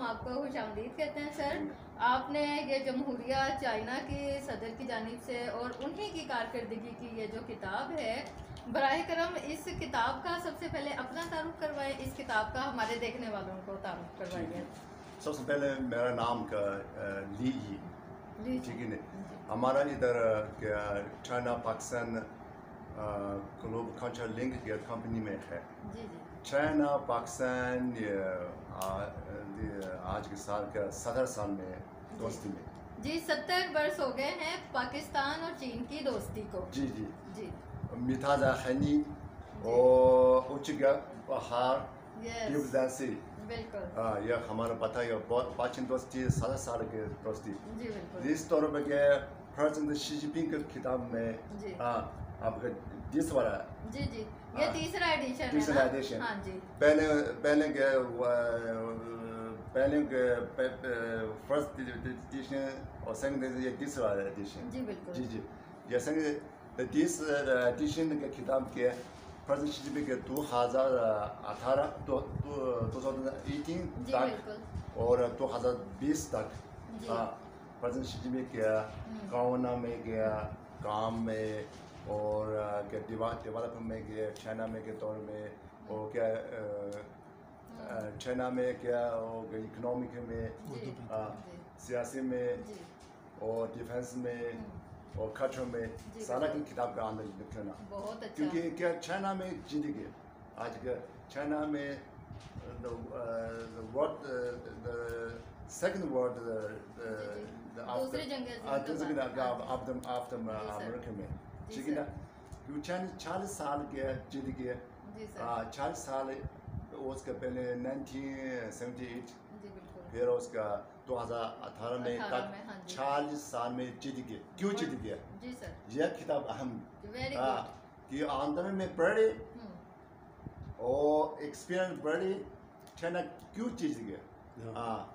हम आपको खुशामदीद कहते हैं सर। आपने ये जमहूरिया चाइना की सदर की जानिब से और उन्हीं की कारकर्दगी की ये जो किताब है, बराह करम इस किताब का सबसे पहले अपना तारुफ करवाएं, इस किताब का हमारे देखने वालों को तारुफ करवाइए। सबसे पहले मेरा नाम का ली जी, ठीक है नहीं, हमारा इधर China Pakistan global culture link के कंपनी में है। जी जी। चाइना पाकिस्तान आज के साल का 70 साल में दोस्ती में जी 70 वर्ष हो गए हैं पाकिस्तान और चीन की दोस्ती को। जी जी जी। मिठाजा खनी और उच्चगा बहार से बिल्कुल यह हमारा पता है बहुत प्राचीन दोस्ती 70 साल की दोस्ती। जी बिल्कुल। इस तौर पर के प्रेसिडेंट शी जिनपिंग के खिताब में जी आपका जिस वाला जी जी ये तीसरा एडिशन है ना? हाँ जी। पहले के फर्स्ट एडिशन और सेकंड ये तीसरा एडिशन। जी बिल्कुल। जी जी जैसे दिस एडिशन के खिताब के प्रेसिडेंट शी जिनपिंग के 2018 तक और 2020 तक प्रेसिडेंट शी जिनपिंग के गाँव में गया, काम में और क्या डेवलपमेंट में क्या चाइना में के तौर में और क्या चाइना में क्या और इकोनॉमिक में सियासी में और डिफेंस में और कल्चर में सारा की किताब का आनंद लिखना बहुत अच्छा। क्योंकि क्या चाइना में जिंदगी आज का चाइना में second world दूसरी जंग आफ्टर अमेरिका में, ठीक है ना? क्योंकि 40 साल के जिंदगी 40 साल उसके पहले 1978 फिर उसका 2018 में तक 40 साल में जिंदगी क्यों जिंदगी जी सर। यह किताब अहम कि आंदोलन में पढ़े और एक्सपीरियंस बढ़े चाइना क्यों चीज गया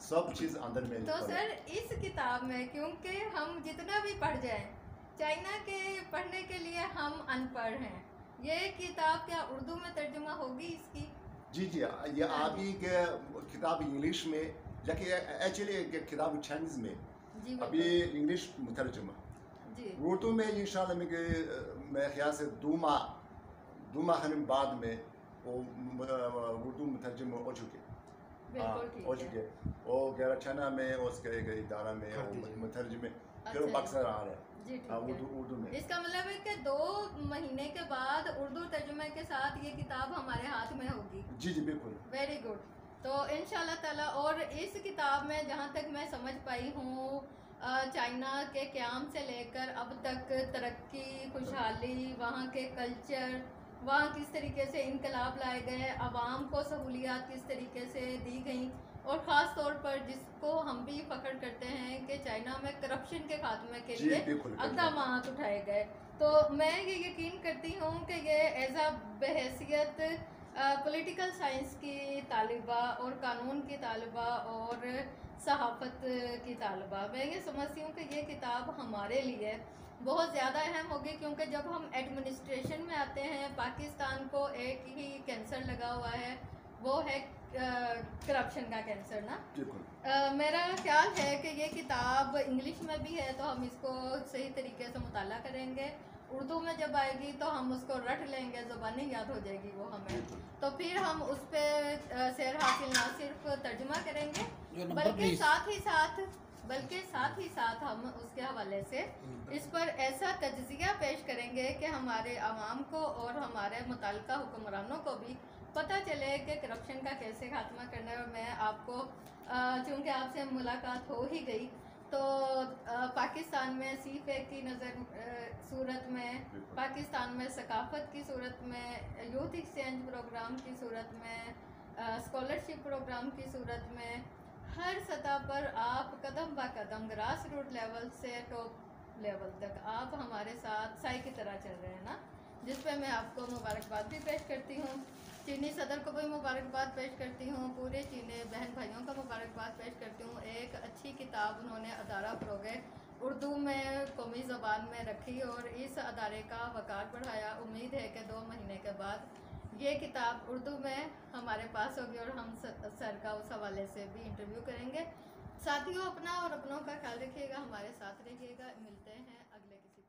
सब चीज अंदर में। तो सर इस किताब में क्योंकि हम जितना भी पढ़ जाएं चाइना के पढ़ने के लिए हम अनपढ़ हैं, ये किताब क्या उर्दू में तर्जुमा होगी इसकी? जी जी ये अभी के किताब इंग्लिश में लेकिन एक्चुअली किताब चाइनीज में अभी इंग्लिश मुतरजमा जी उर्दू में इंशाल्लाह मैं ख्याल से 2 माह बाद में वो उर्दू मुतरजमा हो चुके हो चुके और गैर चाइना में उसके एक इदारा में मुतरजमे फिर पाकिस्तान आ रहे हैं उर्दू में। इसका मतलब है कि 2 महीने के बाद उर्दू तर्जुमे के साथ ये किताब हमारे हाथ में होगी। जी जी बिल्कुल। Very good. तो इंशाल्लाह ताला और इस किताब में जहाँ तक मैं समझ पाई हूँ चाइना के क़याम से लेकर अब तक तरक्की, खुशहाली, वहाँ के कल्चर, वहाँ किस तरीके से इनकलाब लाए गए, आवाम को सहूलियात किस तरीके से दी गई और ख़ास तौर पर जिसको हम भी फ़ख्र करते हैं कि चाइना में करप्शन के खात्मे के लिए इक़दाम उठाए गए। तो मैं ये यकीन करती हूँ कि ये एज़ आ बहैसियत पॉलिटिकल साइंस की तालिबा और कानून की तालिबा और सहाफ़त की तालिबा मैं ये समझती हूँ कि ये किताब हमारे लिए बहुत ज़्यादा अहम होगी, क्योंकि जब हम एडमिनिस्ट्रेशन में आते हैं पाकिस्तान को एक ही कैंसर लगा हुआ है, वो है करप्शन का कैंसर ना। मेरा ख्याल है कि ये किताब इंग्लिश में भी है तो हम इसको सही तरीके से मुताला करेंगे, उर्दू में जब आएगी तो हम उसको रट लेंगे, ज़ुबानी याद हो जाएगी वो हमें, तो फिर हम उस पर सैर हासिल ना सिर्फ तर्जुमा करेंगे बल्कि साथ ही साथ हम उसके हवाले से इस पर ऐसा तज्ज़िया पेश करेंगे कि हमारे आवाम को और हमारे मुताल्लिका हुक्मरानों को भी पता चले कि करप्शन का कैसे खात्मा करना है। और मैं आपको चूँकि आपसे मुलाकात हो ही गई तो पाकिस्तान में सीफे की सूरत में, पाकिस्तान में सकाफ़त की सूरत में, यूथ एक्सचेंज प्रोग्राम की सूरत में, स्कॉलरशिप प्रोग्राम की सूरत में, हर सतह पर आप कदम ब कदम ग्रास रूट लेवल से टॉप लेवल तक आप हमारे साथ साई की तरह चल रहे हैं ना, जिस पे मैं आपको मुबारकबाद भी पेश करती हूँ। चीनी सदर को भी मुबारकबाद पेश करती हूँ, पूरे चीनी बहन भाइयों को मुबारकबाद पेश करती हूँ। एक अच्छी किताब उन्होंने अदारा फ़रोग़ उर्दू में कौमी ज़बान में रखी और इस अदारे का वक़ार बढ़ाया। उम्मीद है कि 2 महीने के बाद ये किताब उर्दू में हमारे पास होगी और हम सर का उस हवाले से भी इंटरव्यू करेंगे। साथियों, अपना और अपनों का ख्याल रखिएगा, हमारे साथ रहिएगा। मिलते हैं अगले किसी